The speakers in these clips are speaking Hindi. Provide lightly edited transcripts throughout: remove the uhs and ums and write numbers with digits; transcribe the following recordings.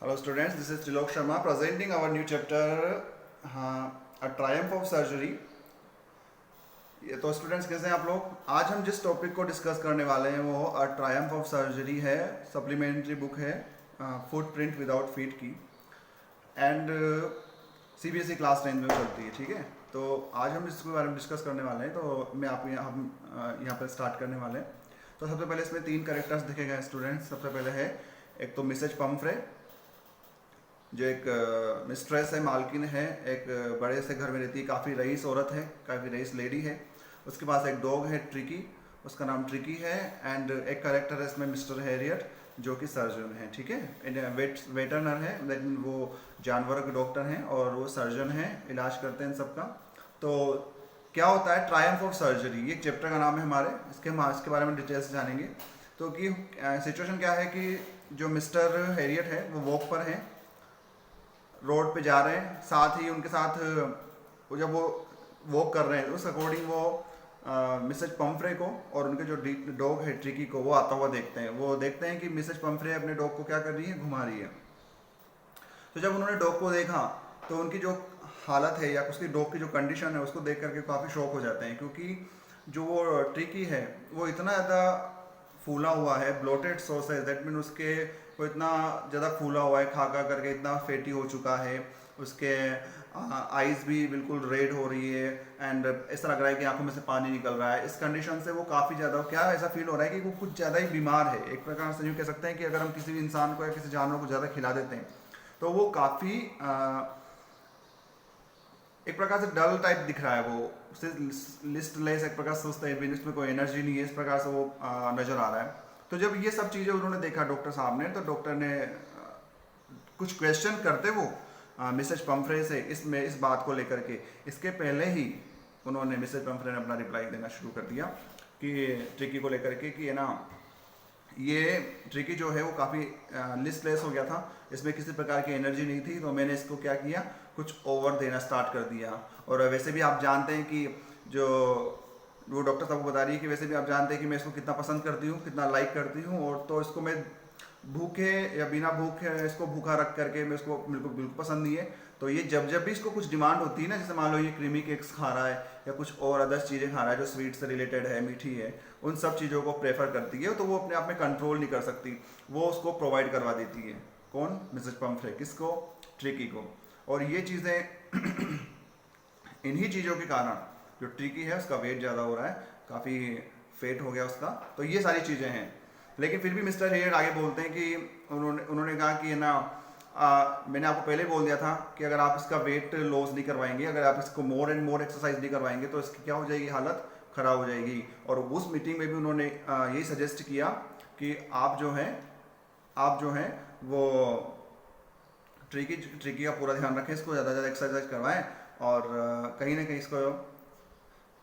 Hello students, this is Trilok Sharma presenting our new chapter, A Triumph of Surgery. ये तो स्टूडेंट्स कैसे हैं आप लोग? आज हम जिस टॉपिक को डिस्कस करने वाले हैं वो अ ट्रायम्फ ऑफ सर्जरी है, सप्लीमेंट्री बुक है फुटप्रिंट विदाउट फीट की एंड सीबीएसई क्लास 10 में चलती है, ठीक है। तो आज हम इसके बारे में डिस्कस करने वाले हैं, तो मैं आप यहाँ पर स्टार्ट करने वाले हैं। तो सबसे पहले इसमें 3 कैरेक्टर्स दिखे गए स्टूडेंट्स। सबसे पहले है एक तो मिसेज पम्फ्रे, जो एक मिस्ट्रेस है, मालकिन है, एक बड़े से घर में रहती है, काफ़ी रईस औरत है, काफ़ी रईस लेडी है। उसके पास एक डॉग है ट्रिकी, उसका नाम ट्रिकी है। एंड एक कैरेक्टर है इसमें मिस्टर हैरियट, जो कि सर्जन है, ठीक है। वेटरनर है, लेकिन वो जानवरों के डॉक्टर हैं और वो सर्जन हैं, इलाज करते हैं इन सबका। तो क्या होता है ट्रायम्फ ऑफ सर्जरी, ये चैप्टर का नाम है हमारे, इसके बारे में डिटेल से जानेंगे। तो कि सिचुएशन क्या है कि जो मिस्टर हैरियट है वो वॉक पर हैं, रोड पे जा रहे हैं, साथ ही उनके साथ जब वो वॉक कर रहे हैं उस अकॉर्डिंग वो मिसेज पम्फ्रे को और उनके जो डॉग है ट्रिकी को वो आता हुआ देखते हैं। वो देखते हैं कि मिसेज पम्फ्रे अपने डॉग को क्या कर रही है, घुमा रही है। तो जब उन्होंने डॉग को देखा तो उनकी जो हालत है या उसकी डॉग की जो कंडीशन है उसको देख करके काफ़ी शॉक हो जाते हैं, क्योंकि जो वो ट्रिकी है वो इतना ज़्यादा फूला हुआ है, ब्लोटेड सॉस है, दैट मीन उसके वो इतना ज़्यादा फूला हुआ है, खा करके इतना फैटी हो चुका है, उसके आइज़ भी बिल्कुल रेड हो रही है एंड ऐसा लग रहा है कि आंखों में से पानी निकल रहा है। इस कंडीशन से वो काफ़ी ज़्यादा क्या ऐसा फील हो रहा है कि वो कुछ ज़्यादा ही बीमार है। एक प्रकार से यूँ कह सकते हैं कि अगर हम किसी भी इंसान को या किसी जानवर को ज़्यादा खिला देते हैं तो वो काफ़ी एक प्रकार से डल टाइप दिख रहा है, वो लिस्टलेस, एक प्रकार से सुस्त है, इसमें कोई एनर्जी नहीं है, इस प्रकार से वो नज़र आ रहा है। तो जब ये सब चीज़ें उन्होंने देखा डॉक्टर साहब ने, तो डॉक्टर ने कुछ क्वेश्चन करते वो मिसेज पम्फ्रे से इस बात को लेकर के, इसके पहले ही उन्होंने मिसेज पम्फ्रे ने अपना रिप्लाई देना शुरू कर दिया कि ट्रिकी को लेकर के कि है ना, ये ट्रिकी जो है वो काफ़ी लिस्टलेस हो गया था, इसमें किसी प्रकार की एनर्जी नहीं थी, तो मैंने इसको क्या किया, कुछ ओवर देना स्टार्ट कर दिया। और वैसे भी आप जानते हैं कि जो वो डॉक्टर साहब को बता रही है कि वैसे भी आप जानते हैं कि मैं इसको कितना पसंद करती हूँ, कितना लाइक करती हूँ, और तो इसको मैं भूखे या बिना भूखे इसको भूखा रख करके मैं इसको बिल्कुल पसंद नहीं है। तो ये जब भी इसको कुछ डिमांड होती है ना, जैसे मान लो ये क्रीमी केक्स खा रहा है या कुछ और अदर्स चीज़ें खा रहा है जो स्वीट से रिलेटेड है, मीठी है, उन सब चीज़ों को प्रेफर करती है, तो वो अपने आप में कंट्रोल नहीं कर सकती, वो उसको प्रोवाइड करवा देती है। कौन? Mrs Pomfrey. किसको? ट्रिकी को। और ये चीज़ें इन्हीं चीज़ों के कारण जो ट्रिकी है उसका वेट ज़्यादा हो रहा है, काफ़ी फेट हो गया उसका, तो ये सारी चीज़ें हैं। लेकिन फिर भी मिस्टर हेयर आगे बोलते हैं कि उन्होंने कहा कि है ना, मैंने आपको पहले बोल दिया था कि अगर आप इसका वेट लॉस नहीं करवाएंगे, अगर आप इसको मोर एंड मोर एक्सरसाइज नहीं करवाएंगे तो इसकी क्या हो जाएगी, हालत ख़राब हो जाएगी। और उस मीटिंग में भी उन्होंने यही सजेस्ट किया कि आप जो हैं वो ट्रिकी का पूरा ध्यान रखें, इसको ज़्यादा से ज़्यादा एक्सरसाइज करवाएं और कहीं ना कहीं इसको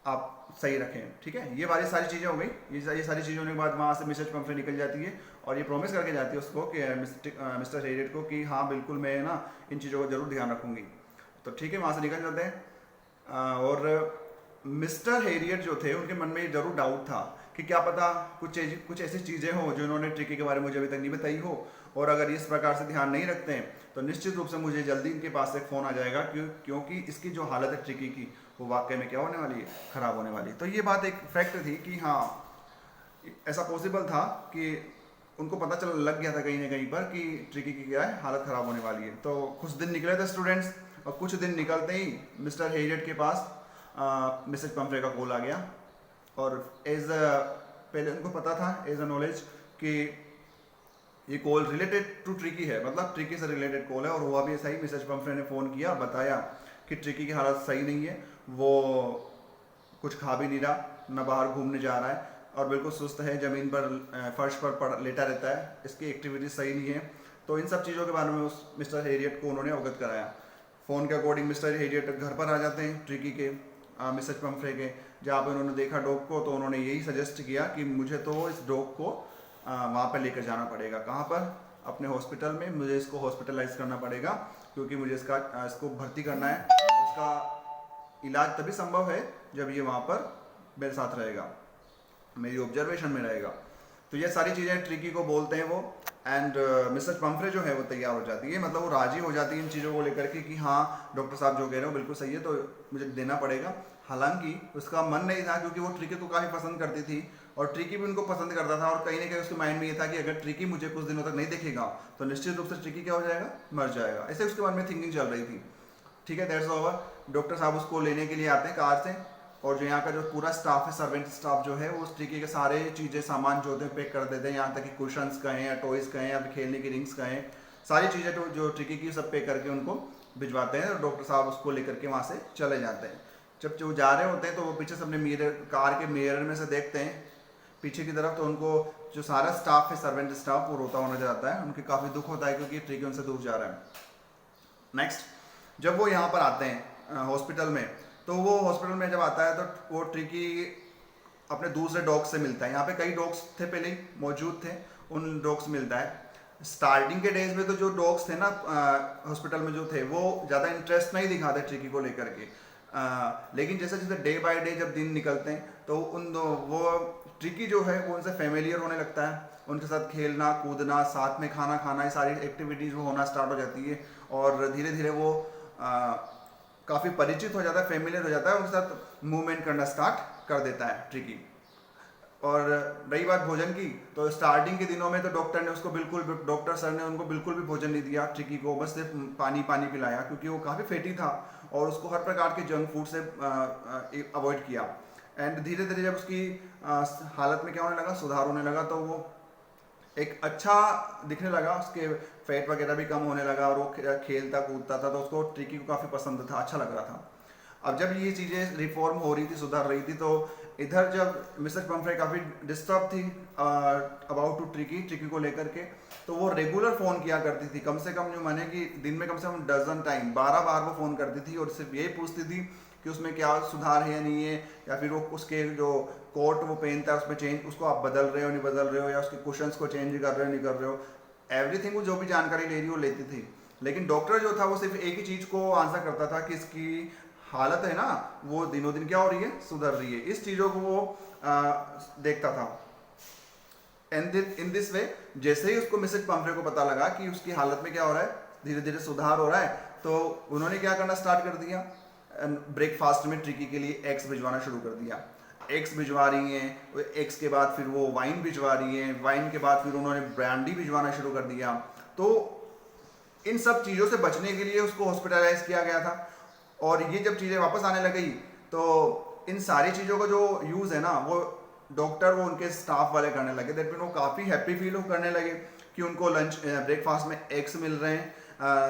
आप सही रखें, ठीक है। ये वाली सारी चीज़ें हो गई। ये सारी चीज़ों के बाद वहाँ से मिसेज पम्फ्रे निकल जाती है और ये प्रॉमिस करके जाती है उसको कि मिस्टर हेरियट को कि हाँ बिल्कुल मैं ना इन चीज़ों का ज़रूर ध्यान रखूँगी। तो ठीक है, वहाँ से निकल जाते हैं। और मिस्टर हेरियट जो थे उनके मन में ये ज़रूर डाउट था कि क्या पता कुछ ऐसी चीज़ें हो जो इन्होंने ट्रिकी के बारे में मुझे अभी तक नहीं बताई हो, और अगर इस प्रकार से ध्यान नहीं रखते हैं तो निश्चित रूप से मुझे जल्दी इनके पास से फ़ोन आ जाएगा, क्योंकि इसकी जो हालत है ट्रिकी की वो वाकई में क्या होने वाली है, ख़राब होने वाली है। तो ये बात एक फैक्ट थी कि हाँ ऐसा पॉसिबल था कि उनको पता चल लग गया था कहीं ना कहीं पर कि ट्रिकी की क्या है, हालत ख़राब होने वाली है। तो कुछ दिन निकले थे स्टूडेंट्स, और कुछ दिन निकलते ही मिस्टर हेरियट के पास मिसेज पम्फ्रे का कॉल आ गया। और पहले उनको पता था एज अ नॉलेज कि ये कॉल रिलेटेड टू ट्रिकी है, मतलब ट्रिकी से रिलेटेड कॉल है। और हुआ भी ऐसा ही, मिसेज पम्फ्रे ने फ़ोन किया, बताया कि ट्रिकी की हालत सही नहीं है, वो कुछ खा भी नहीं रहा, न बाहर घूमने जा रहा है और बिल्कुल सुस्त है, ज़मीन पर फर्श पर लेटा रहता है, इसकी एक्टिविटी सही नहीं है। तो इन सब चीज़ों के बारे में उस मिस्टर हेरियट को उन्होंने अवगत कराया। फ़ोन के अकॉर्डिंग मिस्टर हेरियट घर पर आ जाते हैं ट्रिकी के, मिसेज पम्फ्रे के। जहाँ पर उन्होंने देखा डॉग को तो उन्होंने यही सजेस्ट किया कि मुझे तो इस डॉग को वहाँ पर लेकर जाना पड़ेगा। कहाँ पर? अपने हॉस्पिटल में मुझे इसको हॉस्पिटलाइज करना पड़ेगा, क्योंकि मुझे इसको भर्ती करना है। उसका इलाज तभी संभव है जब ये वहाँ पर मेरे साथ रहेगा, मेरी ऑब्जर्वेशन में रहेगा। तो ये सारी चीज़ें ट्रिकी को बोलते हैं वो, एंड मिसेस पंफ्रे जो है वो तैयार हो जाती है, मतलब वो राजी हो जाती है इन चीज़ों को लेकर के कि हाँ डॉक्टर साहब जो कह रहे हो बिल्कुल सही है, तो मुझे देना पड़ेगा। हालांकि उसका मन नहीं था, क्योंकि वो ट्रिकी को काफ़ी पसंद करती थी और ट्रिकी भी उनको पसंद करता था, और कहीं ना कहीं उसके माइंड में ये था कि अगर ट्रिकी मुझे कुछ दिनों तक नहीं देखेगा तो निश्चित रूप से ट्रिकी क्या हो जाएगा, मर जाएगा। ऐसे उसके मन में थिंकिंग चल रही थी। ठीक है, दैट्स ओवर। डॉक्टर साहब उसको लेने के लिए आते हैं कार से, और जो यहाँ का जो पूरा स्टाफ है, सर्वेंट स्टाफ जो है, वो उस तरीके के सारे चीज़ें सामान जो होते हैं पैक कर देते हैं, यहाँ तक कि कुशंस कहें या टॉयज़ कहें या फिर खेलने की रिंग्स कहें, सारी चीज़ें तो जो ट्रिकी की सब पैक करके उनको भिजवाते हैं, और डॉक्टर साहब उसको लेकर के वहाँ से चले जाते हैं। जब जो जा रहे होते हैं तो वो पीछे से अपने मिरर, कार के मिरर में से देखते हैं पीछे की तरफ, तो उनको जो सारा स्टाफ है, सर्वेंट स्टाफ, वो रोता हुआ नजर आता है। उनके काफ़ी दुख होता है क्योंकि ट्रिकी उनसे दूर जा रहा है। नेक्स्ट, जब वो यहाँ पर आते हैं हॉस्पिटल में, तो वो हॉस्पिटल में जब आता है तो वो ट्रिकी अपने दूसरे डॉग्स से मिलता है। यहाँ पे कई डॉग्स थे पहले ही मौजूद थे, उन डॉग्स से मिलता है। स्टार्टिंग के डेज में तो जो डॉग्स थे ना हॉस्पिटल में जो थे, वो ज़्यादा इंटरेस्ट नहीं दिखाते ट्रिकी को लेकर के, लेकिन जैसे जैसे डे बाय डे जब दिन निकलते हैं तो वो ट्रिकी जो है वो उनसे फेमिलियर होने लगता है, उनके साथ खेलना कूदना, साथ में खाना खाना, ये सारी एक्टिविटीज़ वो होना स्टार्ट हो जाती है, और धीरे धीरे वो काफ़ी परिचित हो जाता है, फेमिलियर हो जाता है, उनके साथ मूवमेंट करना स्टार्ट कर देता है ट्रिकी। और रही बात भोजन की, तो स्टार्टिंग के दिनों में तो डॉक्टर सर ने उनको बिल्कुल भी भोजन नहीं दिया ट्रिकी को, बस सिर्फ पानी पिलाया, क्योंकि वो काफ़ी फैटी था और उसको हर प्रकार के जंक फूड से अवॉइड किया। एंड धीरे धीरे जब उसकी हालत में क्या होने लगा, सुधार होने लगा, तो वो एक अच्छा दिखने लगा, उसके फैट वगैरह भी कम होने लगा, और वो खेलता कूदता था, तो उसको ट्रिकी को काफ़ी पसंद था, अच्छा लग रहा था। अब जब ये चीज़ें रिफॉर्म हो रही थी, सुधर रही थी, तो इधर जब मिसेस पंफ्रे काफ़ी डिस्टर्ब थी अबाउट टू ट्रिकी को लेकर के, तो वो रेगुलर फ़ोन किया करती थी, कम से कम जो माने कि दिन में कम से कम डजन टाइम 12 बार वो फ़ोन करती थी, और सिर्फ यही पूछती थी कि उसमें क्या सुधार है या नहीं है, या फिर वो उसके जो कोट वो पहनता है उसमें चेंज, उसको आप बदल रहे हो नहीं बदल रहे हो, या उसके कुशंस को चेंज कर रहे हो नहीं कर रहे हो, एवरीथिंग वो जो भी जानकारी ले रही वो लेती थी। लेकिन डॉक्टर जो था वो सिर्फ एक ही चीज़ को आंसर करता था कि इसकी हालत है ना वो दिनों दिन क्या हो रही है, सुधर रही है, इस चीज़ों को वो देखता था। एंड इन दिस वे, जैसे ही उसको मिसेस पंफ्रे को पता लगा कि उसकी हालत में क्या हो रहा है, धीरे धीरे सुधार हो रहा है, तो उन्होंने क्या करना स्टार्ट कर दिया, ब्रेकफास्ट में ट्रिकी के लिए एग्स भिजवाना शुरू कर दिया। एग्स भिजवा रही हैं, एग्स के बाद फिर वो वाइन भिजवा रही हैं, वाइन के बाद फिर उन्होंने ब्रांडी भिजवाना शुरू कर दिया। तो इन सब चीज़ों से बचने के लिए उसको हॉस्पिटलाइज किया गया था, और ये जब चीज़ें वापस आने लगी तो इन सारी चीज़ों का जो यूज़ है ना वो डॉक्टर वो उनके स्टाफ वाले करने लगे। दैट मीन वो काफ़ी हैप्पी फील करने लगे कि उनको लंच ब्रेकफास्ट में एग्स मिल रहे हैं,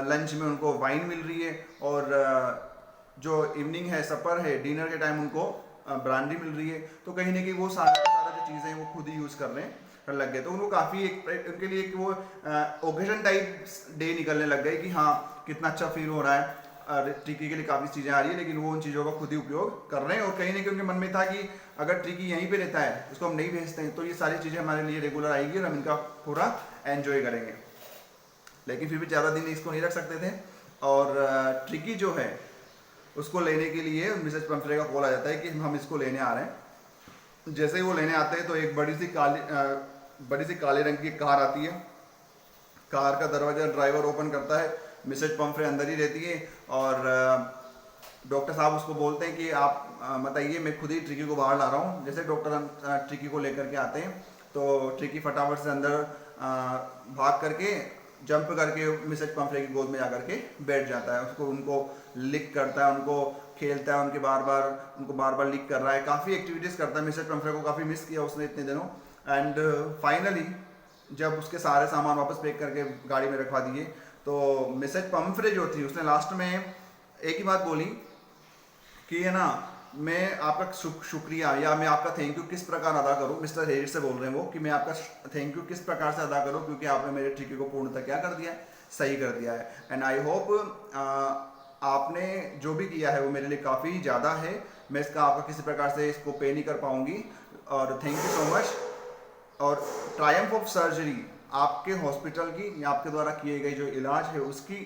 लंच में उनको वाइन मिल रही है, और जो इवनिंग है, सपर है, डिनर के टाइम उनको ब्रांडी मिल रही है। तो कहीं ना कहीं वो सारा जो चीज़ें हैं वो खुद ही यूज़ कर रहे हैं लग गए। तो उनको काफ़ी उनके लिए एक वो ओकेजन टाइप डे निकलने लग गए कि हाँ कितना अच्छा फील हो रहा है, ट्रिकी के लिए काफ़ी चीज़ें आ रही है, लेकिन वो उन चीज़ों का खुद ही उपयोग कर रहे हैं। और कहीं ना कहीं उनके मन में था कि अगर ट्रिकी यहीं पे रहता है, उसको हम नहीं भेजते हैं, तो ये सारी चीज़ें हमारे लिए रेगुलर आएगी और हम इनका पूरा एंजॉय करेंगे। लेकिन फिर भी ज़्यादा दिन इसको नहीं रख सकते थे, और ट्रिकी जो है उसको लेने के लिए मिसेस पंफ्रे का कॉल आ जाता है कि हम इसको लेने आ रहे हैं। जैसे ही वो लेने आते हैं तो एक बड़ी सी काले रंग की कार आती है। कार का दरवाज़ा ड्राइवर ओपन करता है, मिसेस पंफ्रे अंदर ही रहती है, और डॉक्टर साहब उसको बोलते हैं कि आप बताइए, मैं खुद ही ट्रिकी को बाहर ला रहा हूँ। जैसे डॉक्टर ट्रिकी को लेकर के आते हैं तो ट्रिकी फटाफट से अंदर भाग करके जंप करके मिसेस पंफ्रे की गोद में जाकर के बैठ जाता है, उनको लिक करता है, उनको खेलता है, उनको बार बार लिक कर रहा है, काफ़ी एक्टिविटीज़ करता है। मिसेस पंफ्रे को काफ़ी मिस किया उसने इतने दिनों। एंड फाइनली जब उसके सारे सामान वापस पैक करके गाड़ी में रखवा दिए, तो मिसेस पंफ्रे जो थी उसने लास्ट में एक ही बात बोली कि है ना, मैं आपका शुक्रिया या मैं आपका थैंक यू किस प्रकार अदा करूं। मिस्टर हेरिस से बोल रहे हैं वो कि मैं आपका थैंक यू किस प्रकार से अदा करूं, क्योंकि आपने मेरे ट्रिकी को पूर्णतः क्या कर दिया है, सही कर दिया है। एंड आई होप आपने जो भी किया है वो मेरे लिए काफ़ी ज़्यादा है, मैं इसका आपका किसी प्रकार से इसको पे नहीं कर पाऊंगी, और थैंक यू सो मच। और ट्रायम्फ ऑफ सर्जरी, आपके हॉस्पिटल की या आपके द्वारा किए गए जो इलाज है उसकी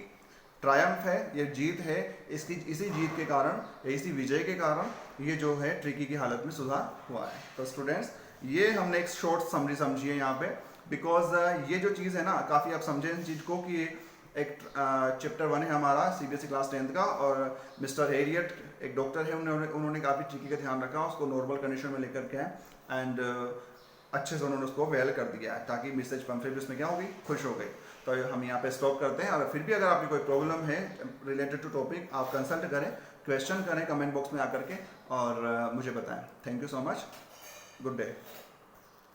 ट्रायम्फ है, ये जीत है। इसी जीत के कारण, इसी विजय के कारण ये जो है ट्रिकी की हालत में सुधार हुआ है। तो स्टूडेंट्स, ये हमने एक शॉर्ट समरी समझी है यहाँ पे। बिकॉज ये जो चीज़ है ना, काफ़ी आप समझें इस चीज़ को कि एक चैप्टर 1 है हमारा CBSE क्लास 10th का, और मिस्टर हेरियट एक डॉक्टर है, उन्होंने काफ़ी चीज़ का ध्यान रखा, उसको नॉर्मल कंडीशन में लेकर के आए एंड अच्छे से उन्होंने उसको वेल कर दिया है, ताकि मिसेज पंफे भी उसमें क्या हो गई, खुश हो गई। तो हम यहाँ पे स्टॉप करते हैं, और फिर भी अगर आपकी कोई प्रॉब्लम है रिलेटेड टू टॉपिक, आप कंसल्ट करें, क्वेश्चन करें कमेंट बॉक्स में आकर के, और मुझे बताएं। Thank you so much, good day.